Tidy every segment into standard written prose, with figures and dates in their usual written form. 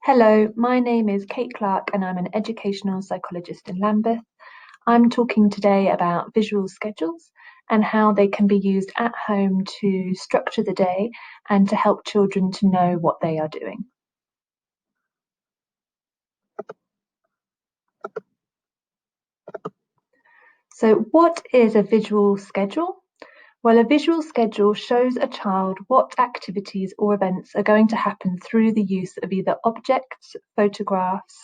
Hello, my name is Kate Clarke and I'm an educational psychologist in Lambeth. I'm talking today about visual schedules and how they can be used at home to structure the day and to help children to know what they are doing. So, what is a visual schedule? Well, a visual schedule shows a child what activities or events are going to happen through the use of either objects, photographs,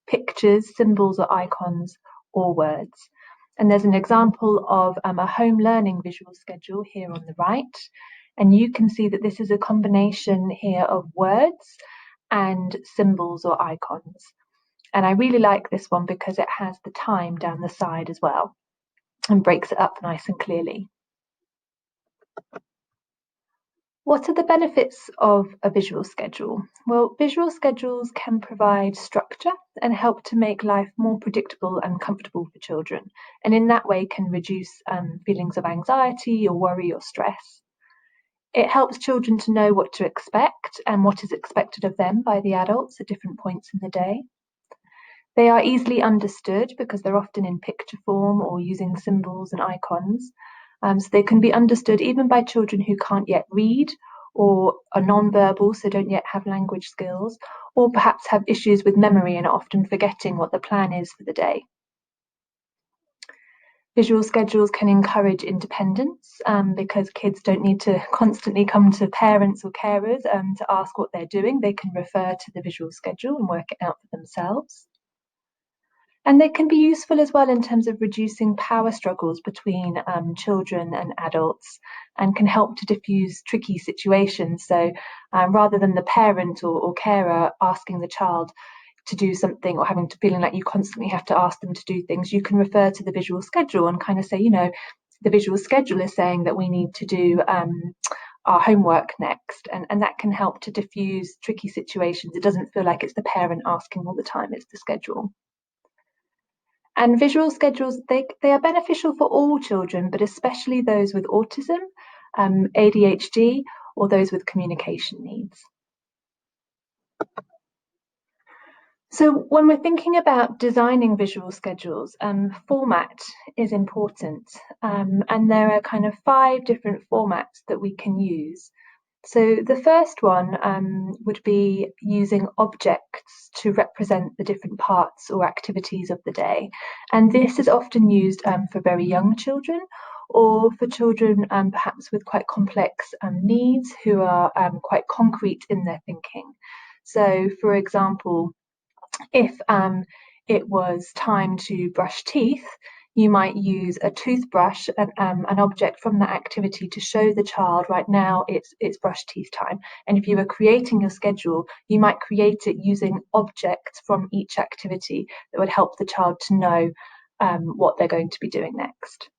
pictures, symbols or icons, or words. And there's an example of a home learning visual schedule here on the right. And you can see that this is a combination here of words and symbols or icons. And I really like this one because it has the time down the side as well and breaks it up nice and clearly. What are the benefits of a visual schedule? Well, visual schedules can provide structure and help to make life more predictable and comfortable for children, and in that way can reduce feelings of anxiety or worry or stress. It helps children to know what to expect and what is expected of them by the adults at different points in the day. They are easily understood because they're often in picture form or using symbols and icons. So they can be understood even by children who can't yet read or are non-verbal, so don't yet have language skills, or perhaps have issues with memory and are often forgetting what the plan is for the day. Visual schedules can encourage independence because kids don't need to constantly come to parents or carers to ask what they're doing. They can refer to the visual schedule and work it out for themselves. And they can be useful as well in terms of reducing power struggles between children and adults and can help to diffuse tricky situations. So rather than the parent or carer asking the child to do something or having to feeling like you constantly have to ask them to do things, you can refer to the visual schedule and kind of say, the visual schedule is saying that we need to do our homework next. And that can help to diffuse tricky situations. It doesn't feel like it's the parent asking all the time, it's the schedule. And visual schedules, they are beneficial for all children, but especially those with autism, ADHD, or those with communication needs. So when we're thinking about designing visual schedules, format is important. And there are kind of 5 different formats that we can use. So the first one would be using objects to represent the different parts or activities of the day. And this is often used for very young children or for children perhaps with quite complex needs who are quite concrete in their thinking. So for example, if it was time to brush teeth, you might use a toothbrush, an object from that activity to show the child, right now it's brush teeth time. And if you were creating your schedule, you might create it using objects from each activity that would help the child to know what they're going to be doing next.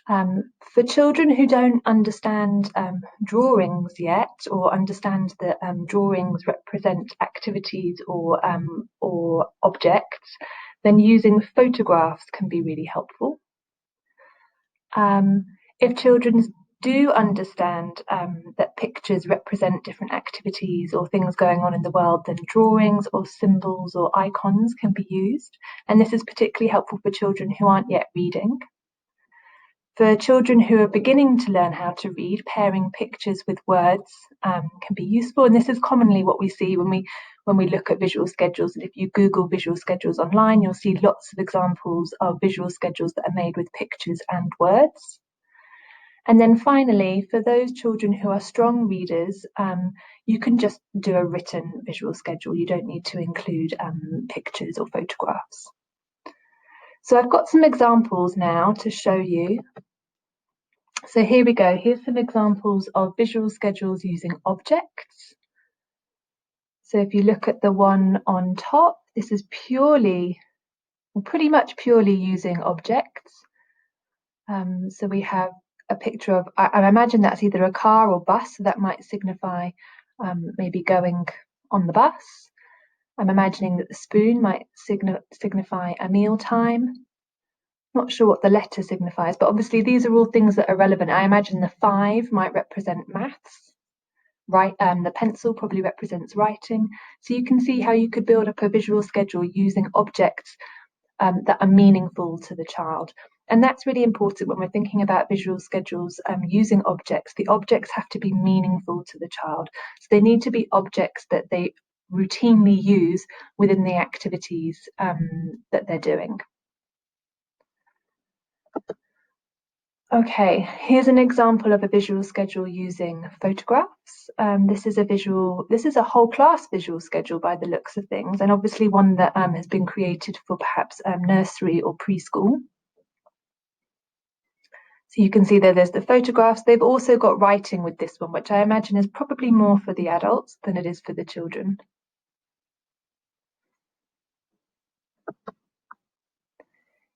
For children who don't understand drawings yet or understand that drawings represent activities or objects, then using photographs can be really helpful. If children do understand that pictures represent different activities or things going on in the world, then drawings or symbols or icons can be used. And this is particularly helpful for children who aren't yet reading. For children who are beginning to learn how to read, pairing pictures with words can be useful. And this is commonly what we see when we look at visual schedules. And if you Google visual schedules online, you'll see lots of examples of visual schedules that are made with pictures and words. And then finally, for those children who are strong readers, you can just do a written visual schedule. You don't need to include pictures or photographs. So I've got some examples now to show you. So here we go. Here's some examples of visual schedules using objects. So if you look at the one on top, this is pretty much purely using objects. So we have a picture of, I imagine that's either a car or bus, so that might signify maybe going on the bus. I'm imagining that the spoon might signify a meal time. Not sure what the letter signifies, but obviously these are all things that are relevant. I imagine the 5 might represent maths. The pencil probably represents writing. So you can see how you could build up a visual schedule using objects that are meaningful to the child. And that's really important when we're thinking about visual schedules using objects. The objects have to be meaningful to the child. So they need to be objects that they routinely use within the activities that they're doing. Okay, here's an example of a visual schedule using photographs. This is a whole class visual schedule by the looks of things, and obviously one that has been created for perhaps nursery or preschool. So you can see there's the photographs. They've also got writing with this one, which I imagine is probably more for the adults than it is for the children.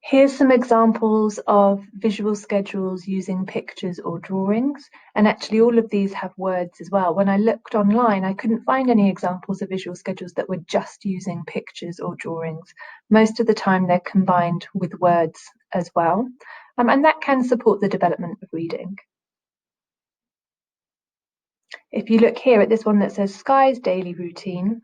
Here's some examples of visual schedules using pictures or drawings. And actually all of these have words as well. When I looked online, I couldn't find any examples of visual schedules that were just using pictures or drawings. Most of the time they're combined with words as well. And that can support the development of reading. If you look here at this one that says Sky's daily routine,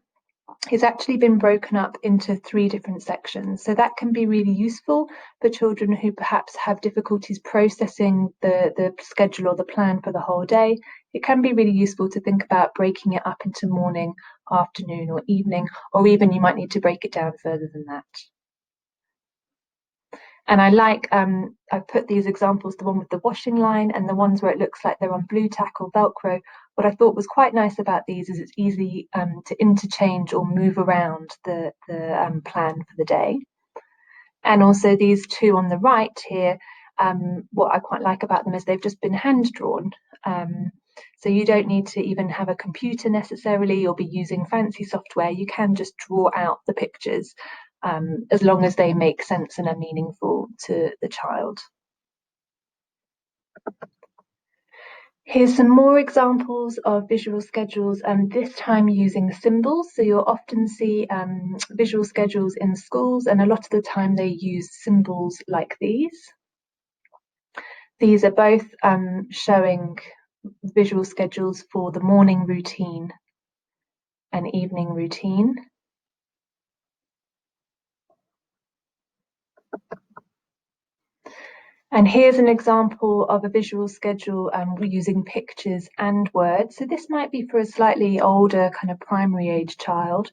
it's actually been broken up into 3 different sections. So that can be really useful for children who perhaps have difficulties processing the schedule or the plan for the whole day. It can be really useful to think about breaking it up into morning, afternoon, or evening, or even you might need to break it down further than that. And I like, I've put these examples, the one with the washing line and the ones where it looks like they're on blue tack or Velcro. What I thought was quite nice about these is it's easy to interchange or move around the plan for the day. And also these 2 on the right here, what I quite like about them is they've just been hand drawn. So you don't need to even have a computer necessarily or be using fancy software. You can just draw out the pictures as long as they make sense and are meaningful to the child. Here's some more examples of visual schedules, this time using symbols. So you'll often see visual schedules in schools, and a lot of the time they use symbols like these. These are both showing visual schedules for the morning routine and evening routine. And here's an example of a visual schedule using pictures and words. So this might be for a slightly older kind of primary age child.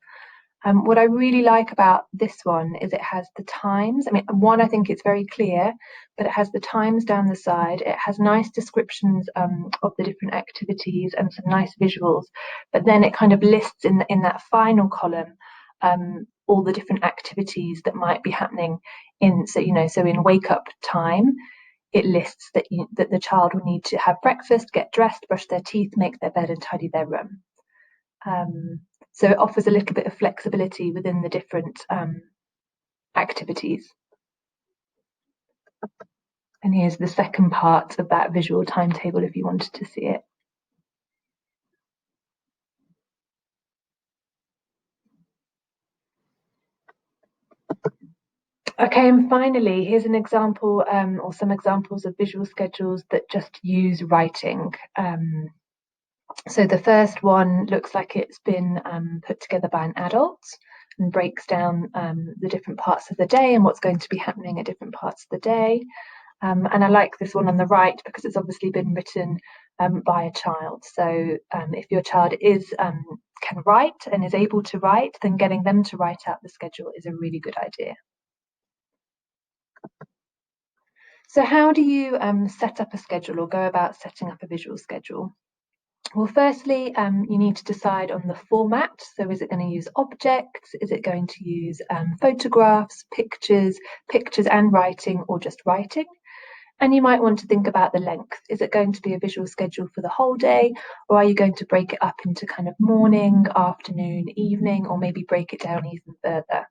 What I really like about this one is it has the times. I mean, one, I think it's very clear, but it has the times down the side. It has nice descriptions of the different activities and some nice visuals. But then it kind of lists in that final column all the different activities that might be happening so in wake up time, it lists that the child will need to have breakfast, get dressed, brush their teeth, make their bed and tidy their room. So it offers a little bit of flexibility within the different activities. And here's the second part of that visual timetable if you wanted to see it. Okay, and finally, here's an example or some examples of visual schedules that just use writing. So the first one looks like it's been put together by an adult and breaks down the different parts of the day and what's going to be happening at different parts of the day. And I like this one on the right because it's obviously been written by a child. So if your child can write and is able to write, then getting them to write out the schedule is a really good idea. So how do you set up a schedule or go about setting up a visual schedule? Well, firstly, you need to decide on the format. So is it going to use objects? Is it going to use photographs, pictures and writing, or just writing? And you might want to think about the length. Is it going to be a visual schedule for the whole day, or are you going to break it up into kind of morning, afternoon, evening, or maybe break it down even further?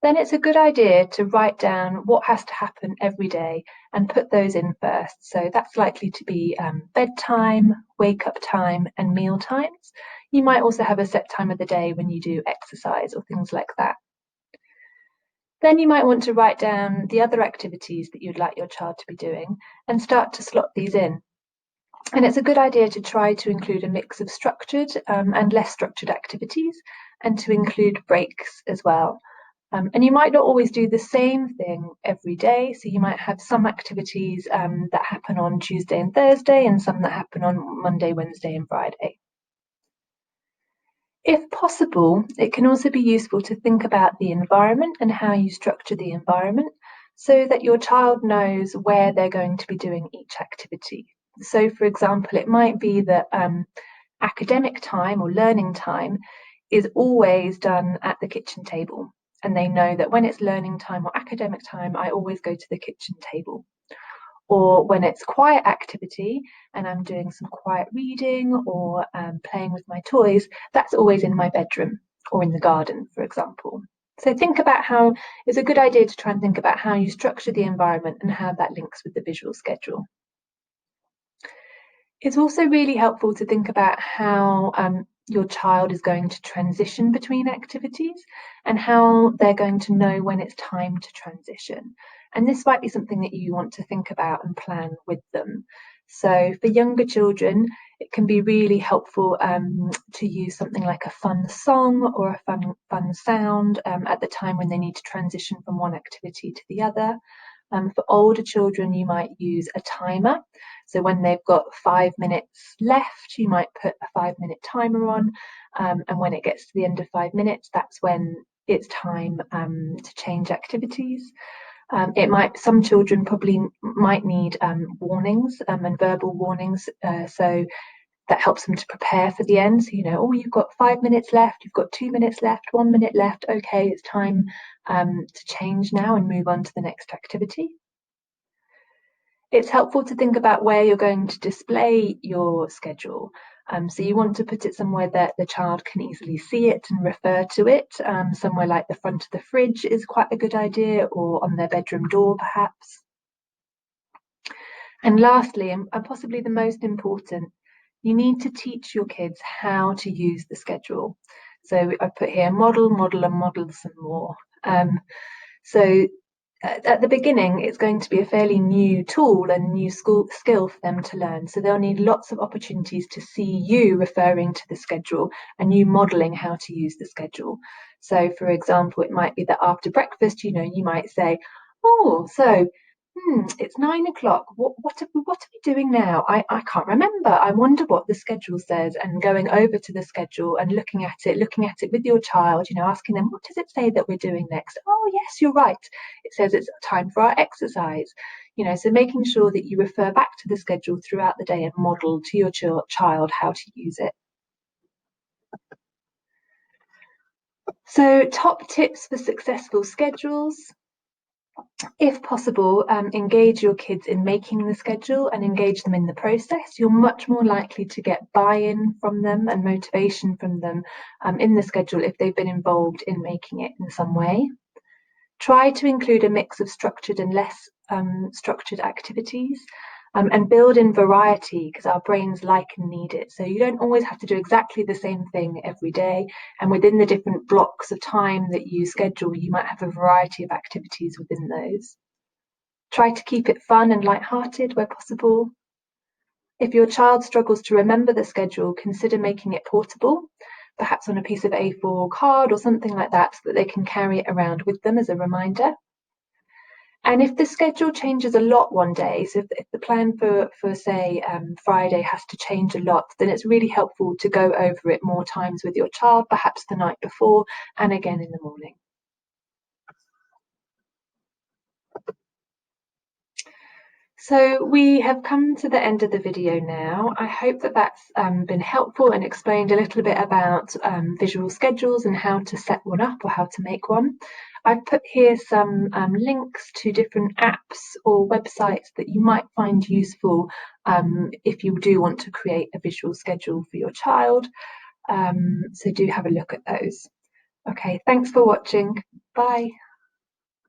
Then it's a good idea to write down what has to happen every day and put those in first. So that's likely to be bedtime, wake up time, and meal times. You might also have a set time of the day when you do exercise or things like that. Then you might want to write down the other activities that you'd like your child to be doing and start to slot these in. And it's a good idea to try to include a mix of structured and less structured activities, and to include breaks as well. And you might not always do the same thing every day. So you might have some activities that happen on Tuesday and Thursday, and some that happen on Monday, Wednesday, and Friday. If possible, it can also be useful to think about the environment and how you structure the environment, so that your child knows where they're going to be doing each activity. So, for example, it might be that academic time or learning time is always done at the kitchen table, and they know that when it's learning time or academic time, I always go to the kitchen table. Or when it's quiet activity and I'm doing some quiet reading or playing with my toys, that's always in my bedroom or in the garden, for example. So think about how it's a good idea to try and think about how you structure the environment and how that links with the visual schedule. It's also really helpful to think about how your child is going to transition between activities and how they're going to know when it's time to transition. And this might be something that you want to think about and plan with them. So for younger children, it can be really helpful to use something like a fun song or a fun sound at the time when they need to transition from one activity to the other. For older children, you might use a timer. So when they've got 5 minutes left, you might put a 5-minute timer on. And when it gets to the end of 5 minutes, that's when it's time to change activities. Some children probably might need warnings and verbal warnings. So that helps them to prepare for the end. So, oh, you've got 5 minutes left, you've got 2 minutes left, 1 minute left. Okay, it's time to change now and move on to the next activity. It's helpful to think about where you're going to display your schedule. So you want to put it somewhere that the child can easily see it and refer to it. Somewhere like the front of the fridge is quite a good idea, or on their bedroom door perhaps. And lastly, and possibly the most important, you need to teach your kids how to use the schedule. So I put here model, model, and model some more. So at the beginning, it's going to be a fairly new tool and new skill for them to learn. So they'll need lots of opportunities to see you referring to the schedule and you modelling how to use the schedule. So, for example, it might be that after breakfast, you might say, oh, so it's 9 o'clock. What are we doing now? I can't remember. I wonder what the schedule says, and going over to the schedule and looking at it with your child, asking them, what does it say that we're doing next? Oh, yes, you're right. It says it's time for our exercise. So making sure that you refer back to the schedule throughout the day and model to your child how to use it. So top tips for successful schedules. If possible, engage your kids in making the schedule and engage them in the process. You're much more likely to get buy-in from them and motivation from them in the schedule if they've been involved in making it in some way. Try to include a mix of structured and less structured activities. And build in variety, because our brains like and need it. So you don't always have to do exactly the same thing every day. And within the different blocks of time that you schedule, you might have a variety of activities within those. Try to keep it fun and light-hearted where possible. If your child struggles to remember the schedule, consider making it portable, perhaps on a piece of A4 card or something like that, so that they can carry it around with them as a reminder. And if the schedule changes a lot one day, so if the plan for say, Friday has to change a lot, then it's really helpful to go over it more times with your child, perhaps the night before and again in the morning. So we have come to the end of the video now. I hope that that's been helpful and explained a little bit about visual schedules and how to set one up or how to make one. I've put here some links to different apps or websites that you might find useful if you do want to create a visual schedule for your child. So do have a look at those. Okay, thanks for watching. Bye.